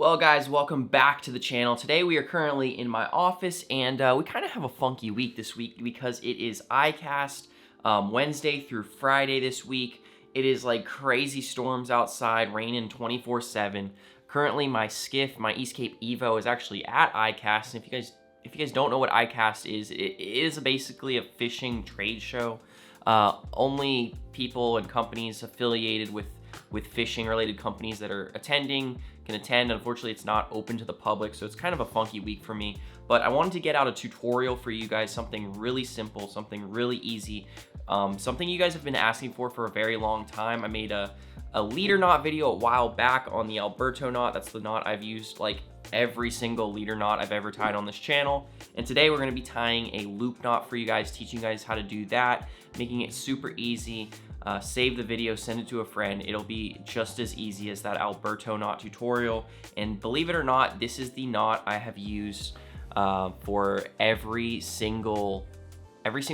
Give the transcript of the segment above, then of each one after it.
Well guys, welcome back to the channel. Today we are currently in my office and we kind of have a funky week this week because it is ICAST Wednesday through Friday this week. It is like crazy storms outside, raining 24/7. Currently my skiff, my East Cape EVO is actually at ICAST. And if you guys don't know what ICAST is, it is basically a fishing trade show. Only people and companies affiliated with fishing related companies that are attending can attend. Unfortunately, it's not open to the public, so it's kind of a funky week for me. But I wanted to get out a tutorial for you guys, something really simple, something really easy, something you guys have been asking for a very long time. I made a leader knot video a while back on the Alberto knot. That's the knot I've used like every single leader knot I've ever tied on this channel. And today we're gonna be tying a loop knot for you guys, teaching you guys how to do that, making it super easy. Save the video, send it to a friend. It'll be just as easy as that Alberto knot tutorial. And believe it or not, this is the knot I have used for every single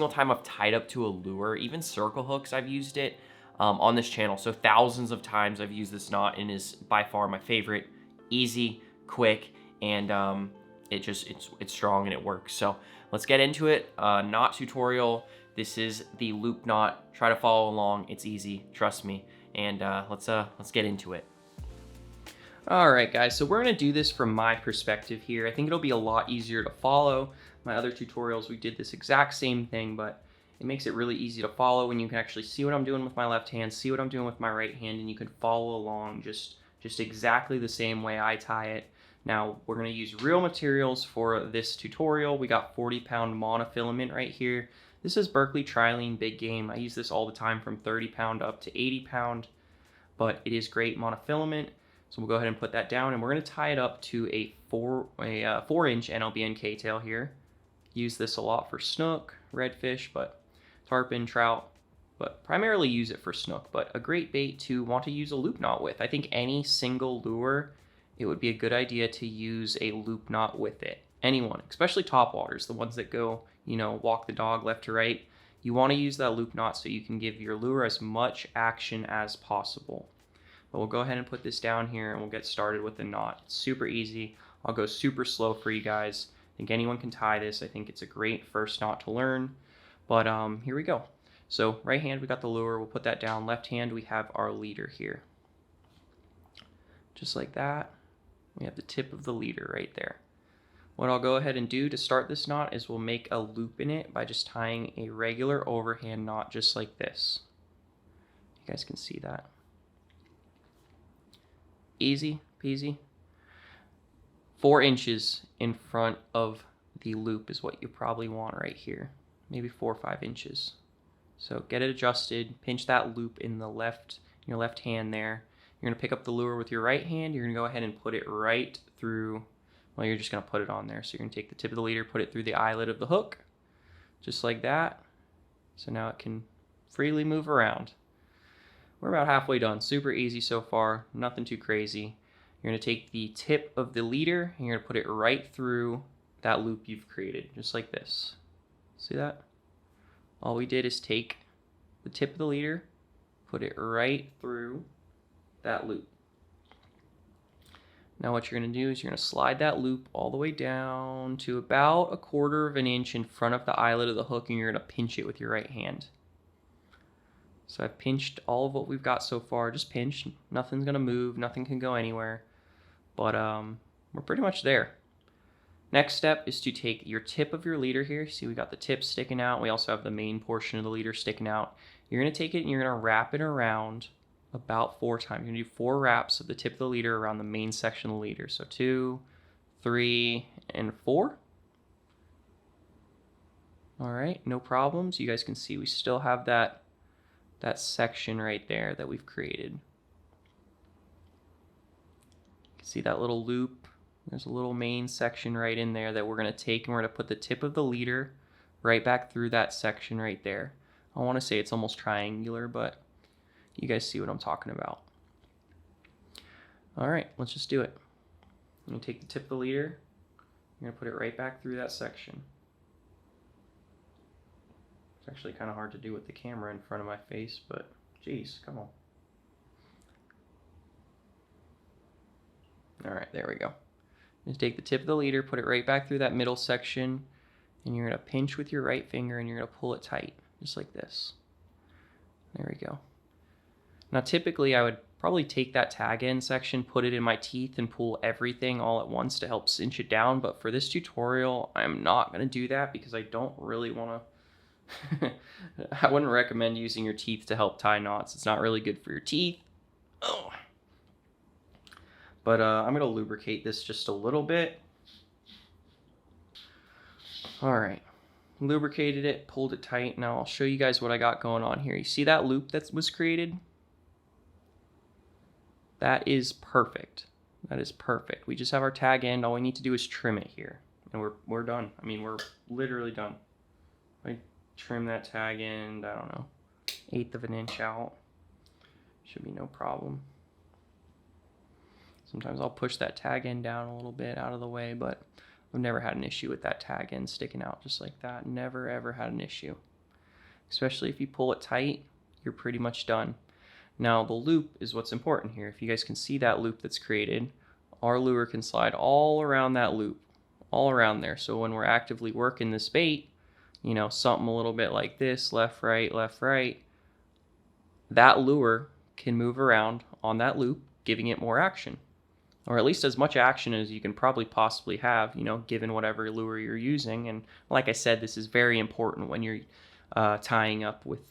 time I've tied up to a lure. Even circle hooks, I've used it on this channel. So thousands of times I've used this knot and is by far my favorite. Easy, quick, and it's strong and it works. So let's get into it. Knot tutorial. This is the loop knot. Try to follow along. It's easy, trust me. And let's get into it. All right, guys. So we're gonna do this from my perspective here. I think it'll be a lot easier to follow. My other tutorials, we did this exact same thing, but it makes it really easy to follow when you can actually see what I'm doing with my left hand, see what I'm doing with my right hand, and you can follow along just exactly the same way I tie it. Now, we're gonna use real materials for this tutorial. We got 40-pound monofilament right here. This is Berkeley Trilene Big Game. I use this all the time from 30-pound up to 80-pound, but it is great monofilament. So we'll go ahead and put that down, and we're gonna tie it up to a 4-inch NLBN K-tail here. Use this a lot for snook, redfish, but tarpon, trout, but primarily use it for snook, but a great bait to want to use a loop knot with. I think any single lure, it would be a good idea to use a loop knot with it. Anyone, especially topwaters, the ones that go, you know, walk the dog left to right. You want to use that loop knot so you can give your lure as much action as possible. But we'll go ahead and put this down here and we'll get started with the knot. It's super easy. I'll go super slow for you guys. I think anyone can tie this. I think it's a great first knot to learn. But here we go. So right hand, we got the lure. We'll put that down. Left hand, we have our leader here. Just like that. We have the tip of the leader right there. What I'll go ahead and do to start this knot is we'll make a loop in it by just tying a regular overhand knot just like this. You guys can see that. Easy peasy. 4 inches in front of the loop is what you probably want right here. Maybe 4 or 5 inches. So get it adjusted, pinch that loop in your left hand there. You're gonna pick up the lure with your right hand. You're gonna go ahead and put it right through, well, you're just gonna put it on there. So you're gonna take the tip of the leader, put it through the eyelet of the hook, just like that. So now it can freely move around. We're about halfway done. Super easy so far, nothing too crazy. You're gonna take the tip of the leader and you're gonna put it right through that loop you've created, just like this. See that? All we did is take the tip of the leader, put it right through that loop. Now what you're going to do is you're going to slide that loop all the way down to about 1/4 of an inch in front of the eyelet of the hook, and you're going to pinch it with your right hand. So I've pinched all of what we've got so far. Just pinch. Nothing's going to move. Nothing can go anywhere. But we're pretty much there. Next step is to take your tip of your leader here. See, we got the tip sticking out. We also have the main portion of the leader sticking out. You're going to take it and you're going to wrap it around about 4 times. You're going to do 4 wraps of the tip of the leader around the main section of the leader. So 2, 3, and 4. All right, no problems. You guys can see we still have that section right there that we've created. You can see that little loop. There's a little main section right in there that we're going to take, and we're going to put the tip of the leader right back through that section right there. I want to say it's almost triangular, but you guys see what I'm talking about. All right, let's just do it. I'm going to take the tip of the leader. I'm going to put it right back through that section. It's actually kind of hard to do with the camera in front of my face, but geez, come on. All right, there we go. Just take the tip of the leader, put it right back through that middle section, and you're gonna pinch with your right finger and you're gonna pull it tight, just like this. There we go. Now typically I would probably take that tag end section, put it in my teeth, and pull everything all at once to help cinch it down, but for this tutorial, I'm not gonna do that because I don't really wanna I wouldn't recommend using your teeth to help tie knots. It's not really good for your teeth. Oh. But I'm going to lubricate this just a little bit. All right. Lubricated it, pulled it tight. Now I'll show you guys what I got going on here. You see that loop that was created? That is perfect. That is perfect. We just have our tag end. All we need to do is trim it here. And we're done. I mean, we're literally done. I trim that tag end, I don't know, 1/8 of an inch out. Should be no problem. Sometimes I'll push that tag end down a little bit out of the way, but I've never had an issue with that tag end sticking out just like that. Never ever had an issue. Especially if you pull it tight, you're pretty much done. Now the loop is what's important here. If you guys can see that loop that's created, our lure can slide all around that loop, all around there. So when we're actively working this bait, you know, something a little bit like this, left, right, that lure can move around on that loop, giving it more action. Or at least as much action as you can probably possibly have, you know, given whatever lure you're using. And like I said, this is very important when you're tying up with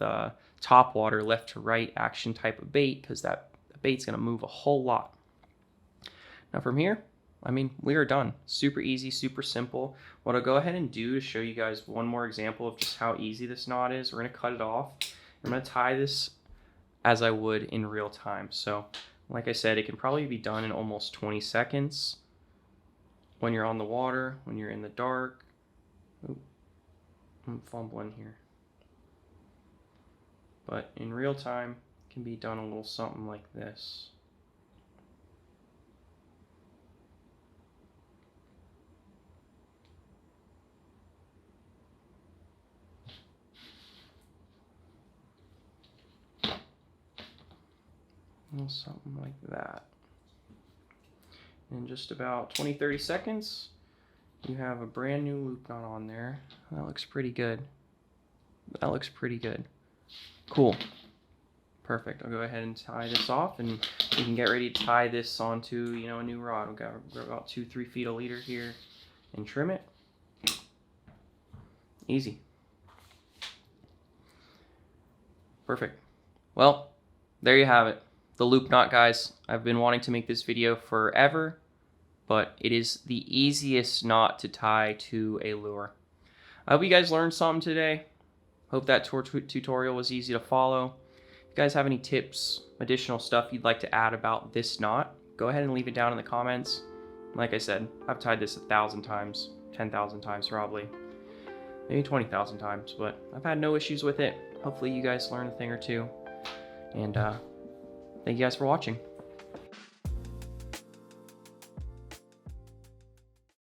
top water, left to right action type of bait, because that bait's going to move a whole lot. Now from here, I mean, we are done. Super easy, super simple. What I'll go ahead and do to show you guys one more example of just how easy this knot is, we're going to cut it off. I'm going to tie this as I would in real time. So like I said, it can probably be done in almost 20 seconds when you're on the water, when you're in the dark. Ooh, I'm fumbling here. But in real time, it can be done a little something like this. Something like that. In just about 20-30 seconds, you have a brand new loop knot on there. That looks pretty good. That looks pretty good. Cool. Perfect. I'll go ahead and tie this off, and we can get ready to tie this onto, you know, a new rod. We've got about 2-3 feet of leader here, and trim it. Easy. Perfect. Well, there you have it. The loop knot, guys. I've been wanting to make this video forever, but it is the easiest knot to tie to a lure. I hope you guys learned something today. Hope that tutorial was easy to follow. If you guys have any tips, additional stuff you'd like to add about this knot, go ahead and leave it down in the comments. Like I said, I've tied this 1,000 times, 10,000 times probably, maybe 20,000 times, but I've had no issues with it. Hopefully you guys learned a thing or two. And thank you guys for watching.